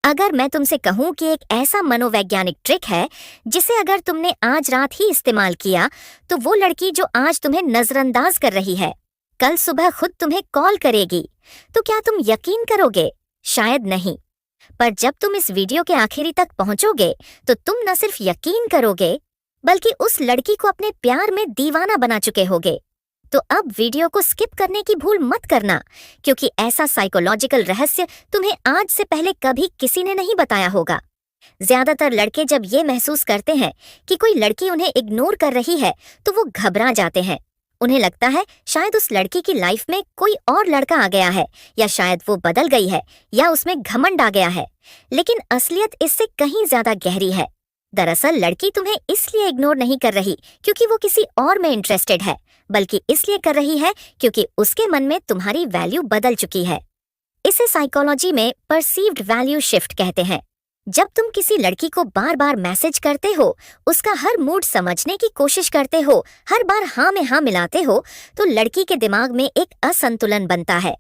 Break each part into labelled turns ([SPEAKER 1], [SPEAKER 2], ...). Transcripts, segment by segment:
[SPEAKER 1] अगर मैं तुमसे कहूं कि एक ऐसा मनोवैज्ञानिक ट्रिक है जिसे अगर तुमने आज रात ही इस्तेमाल किया तो वो लड़की जो आज तुम्हें नजरअंदाज कर रही है कल सुबह खुद तुम्हें कॉल करेगी, तो क्या तुम यकीन करोगे? शायद नहीं। पर जब तुम इस वीडियो के आखिरी तक पहुंचोगे तो तुम न सिर्फ यकीन करोगे बल्कि उस लड़की को अपने प्यार में दीवाना बना चुके होगे। तो अब वीडियो को स्किप करने की भूल मत करना, क्योंकि ऐसा साइकोलॉजिकल रहस्य तुम्हें आज से पहले कभी किसी ने नहीं बताया होगा। ज्यादातर लड़के जब ये महसूस करते हैं कि कोई लड़की उन्हें इग्नोर कर रही है तो वो घबरा जाते हैं। उन्हें लगता है शायद उस लड़की की लाइफ में कोई और लड़का आ गया है, या शायद वो बदल गई है, या उसमें घमंड आ गया है। लेकिन असलियत इससे कहीं ज्यादा गहरी है। दरअसल लड़की तुम्हें इसलिए इग्नोर नहीं कर रही क्योंकि वो किसी और में इंटरेस्टेड है, बल्कि इसलिए कर रही है क्योंकि उसके मन में तुम्हारी वैल्यू बदल चुकी है। इसे साइकोलॉजी में परसीव्ड वैल्यू शिफ्ट कहते हैं। जब तुम किसी लड़की को बार बार मैसेज करते हो, उसका हर मूड समझने की कोशिश करते हो, हर बार हाँ में हाँ मिलाते हो, तो लड़की के दिमाग में एक असंतुलन बनता है।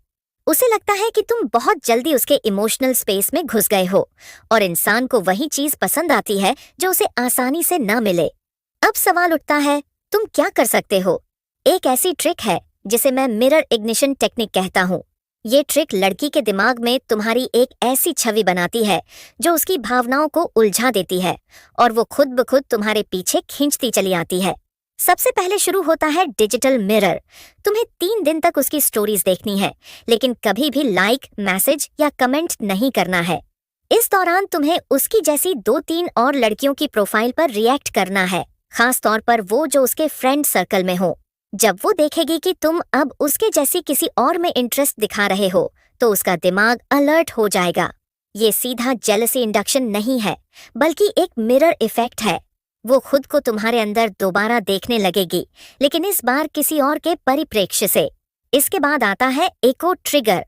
[SPEAKER 1] उसे लगता है कि तुम बहुत जल्दी उसके इमोशनल स्पेस में घुस गए हो और इंसान को वही चीज पसंद आती है जो उसे आसानी से न मिले। अब सवाल उठता है, तुम क्या कर सकते हो? एक ऐसी ट्रिक है जिसे मैं मिरर इग्निशन टेक्निक कहता हूँ। ये ट्रिक लड़की के दिमाग में तुम्हारी एक ऐसी छवि बनाती है जो उसकी भावनाओं को उलझा देती है और वो खुद ब खुद तुम्हारे पीछे खींचती चली आती है। सबसे पहले शुरू होता है डिजिटल मिरर। तुम्हें 3 दिन तक उसकी स्टोरीज देखनी है, लेकिन कभी भी लाइक, मैसेज या कमेंट नहीं करना है। इस दौरान तुम्हें उसकी जैसी 2-3 और लड़कियों की प्रोफाइल पर रिएक्ट करना है, खास तौर पर वो जो उसके फ्रेंड सर्कल में हो। जब वो देखेगी कि तुम अब उसके जैसी किसी और में इंटरेस्ट दिखा रहे हो, तो उसका दिमाग अलर्ट हो जाएगा। ये सीधा जेलसी इंडक्शन नहीं है, बल्कि एक मिरर इफेक्ट है। वो खुद को तुम्हारे अंदर दोबारा देखने लगेगी, लेकिन इस बार किसी और के परिप्रेक्ष्य से। इसके बाद आता है एको ट्रिगर।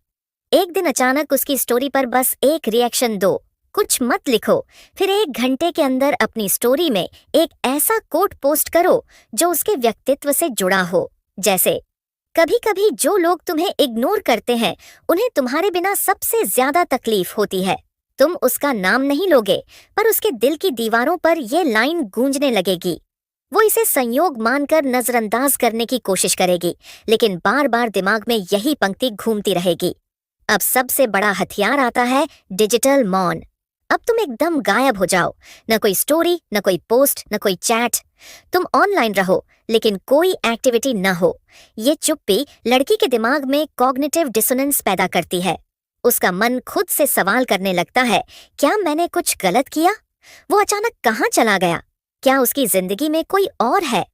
[SPEAKER 1] एक दिन अचानक उसकी स्टोरी पर बस एक रिएक्शन दो, कुछ मत लिखो, फिर 1 घंटे के अंदर अपनी स्टोरी में एक ऐसा कोट पोस्ट करो जो उसके व्यक्तित्व से जुड़ा हो। जैसे, कभी कभी जो लोग तुम्हें इग्नोर करते हैं उन्हें तुम्हारे बिना सबसे ज्यादा तकलीफ होती है। तुम उसका नाम नहीं लोगे, पर उसके दिल की दीवारों पर यह लाइन गूंजने लगेगी। वो इसे संयोग मानकर नजरअंदाज करने की कोशिश करेगी, लेकिन बार बार दिमाग में यही पंक्ति घूमती रहेगी। अब सबसे बड़ा हथियार आता है डिजिटल मौन। अब तुम एकदम गायब हो जाओ, न कोई स्टोरी, न कोई पोस्ट, न कोई चैट। तुम ऑनलाइन रहो, लेकिन कोई एक्टिविटी न हो। ये चुप्पी लड़की के दिमाग में कॉग्निटिव डिसोनेंस पैदा करती है। उसका मन खुद से सवाल करने लगता है, क्या मैंने कुछ गलत किया? वो अचानक कहाँ चला गया? क्या उसकी जिंदगी में कोई और है?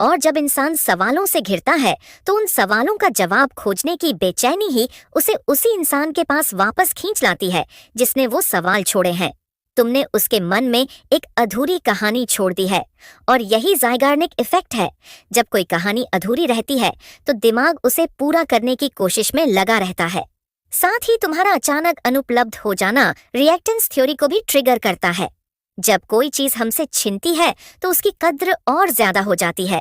[SPEAKER 1] और जब इंसान सवालों से घिरता है तो उन सवालों का जवाब खोजने की बेचैनी ही उसे उसी इंसान के पास वापस खींच लाती है जिसने वो सवाल छोड़े हैं। तुमने उसके मन में एक अधूरी कहानी छोड़ दी है, और यही ज़ाइगार्निक इफेक्ट है। जब कोई कहानी अधूरी रहती है तो दिमाग उसे पूरा करने की कोशिश में लगा रहता है। साथ ही तुम्हारा अचानक अनुपलब्ध हो जाना रिएक्टेंस थ्योरी को भी ट्रिगर करता है। जब कोई चीज हमसे छिनती है तो उसकी कद्र और ज्यादा हो जाती है,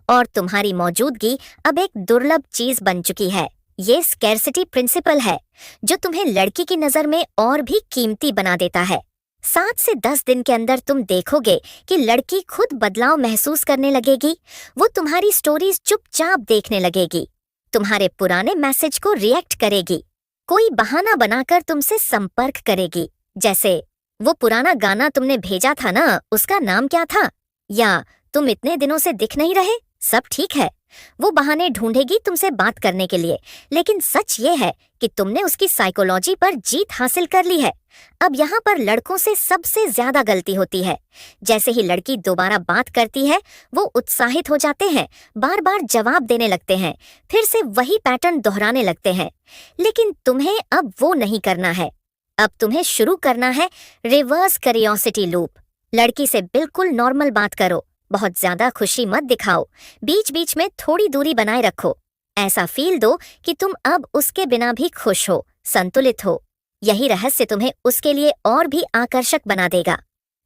[SPEAKER 1] और तुम्हारी मौजूदगी अब एक दुर्लभ चीज बन चुकी है। ये स्कैर्सिटी प्रिंसिपल है जो तुम्हें लड़की की नजर में और भी कीमती बना देता है। 7 से 10 दिन के अंदर तुम देखोगे कि लड़की खुद बदलाव महसूस करने लगेगी। वो तुम्हारी स्टोरीज चुपचाप देखने लगेगी, तुम्हारे पुराने मैसेज को रिएक्ट करेगी, कोई बहाना बनाकर तुमसे संपर्क करेगी। जैसे, वो पुराना गाना तुमने भेजा था ना, उसका नाम क्या था? या तुम इतने दिनों से दिख नहीं रहे, सब ठीक है? वो बहाने ढूंढेगी तुमसे बात करने के लिए, लेकिन सच ये है कि तुमने उसकी साइकोलॉजी पर जीत हासिल कर ली है। अब यहाँ पर लड़कों से सबसे ज्यादा गलती होती है। जैसे ही लड़की दोबारा बात करती है, वो उत्साहित हो जाते हैं, बार बार जवाब देने लगते हैं, फिर से वही पैटर्न दोहराने लगते हैं। लेकिन तुम्हें अब वो नहीं करना है। अब तुम्हें शुरू करना है रिवर्स क्यूरियोसिटी लूप। लड़की से बिल्कुल नॉर्मल बात करो, बहुत ज्यादा खुशी मत दिखाओ, बीच बीच में थोड़ी दूरी बनाए रखो। ऐसा फील दो कि तुम अब उसके बिना भी खुश हो, संतुलित हो। यही रहस्य तुम्हें उसके लिए और भी आकर्षक बना देगा।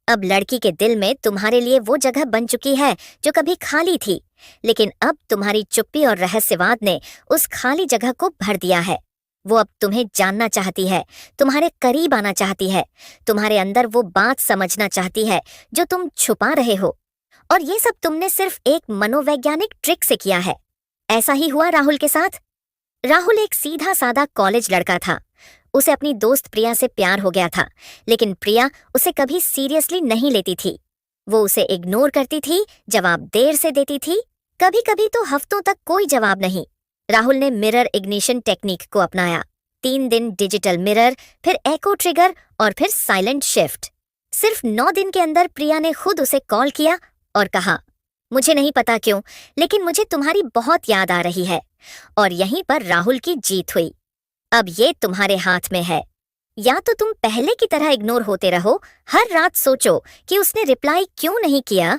[SPEAKER 1] अब लड़की के दिल में तुम्हारे लिए वो जगह बन चुकी है जो कभी खाली थी, लेकिन अब तुम्हारी चुप्पी और रहस्यवाद ने उस खाली जगह को भर दिया है। वो अब तुम्हें जानना चाहती है, तुम्हारे करीब आना चाहती है, तुम्हारे अंदर वो बात समझना चाहती है जो तुम छुपा रहे हो। और ये सब तुमने सिर्फ एक मनोवैज्ञानिक ट्रिक से किया है। ऐसा ही हुआ राहुल के साथ। राहुल एक सीधा साधा कॉलेज लड़का था। उसे अपनी दोस्त प्रिया से प्यार हो गया था, लेकिन प्रिया उसे कभी सीरियसली नहीं लेती थी। वो उसे इग्नोर करती थी, जवाब देर से देती थी, कभी कभी तो हफ्तों तक कोई जवाब नहीं। राहुल ने मिरर इग्निशन टेक्निक को अपनाया। 3 दिन डिजिटल मिरर, फिर एको ट्रिगर और फिर साइलेंट शिफ्ट। सिर्फ 9 दिन के अंदर प्रिया ने खुद उसे कॉल किया और कहा, मुझे नहीं पता क्यों, लेकिन मुझे तुम्हारी बहुत याद आ रही है। और यहीं पर राहुल की जीत हुई। अब ये तुम्हारे हाथ में है। या तो तुम पहले की तरह इग्नोर होते रहो, हर रात सोचो कि उसने रिप्लाई क्यों नहीं किया,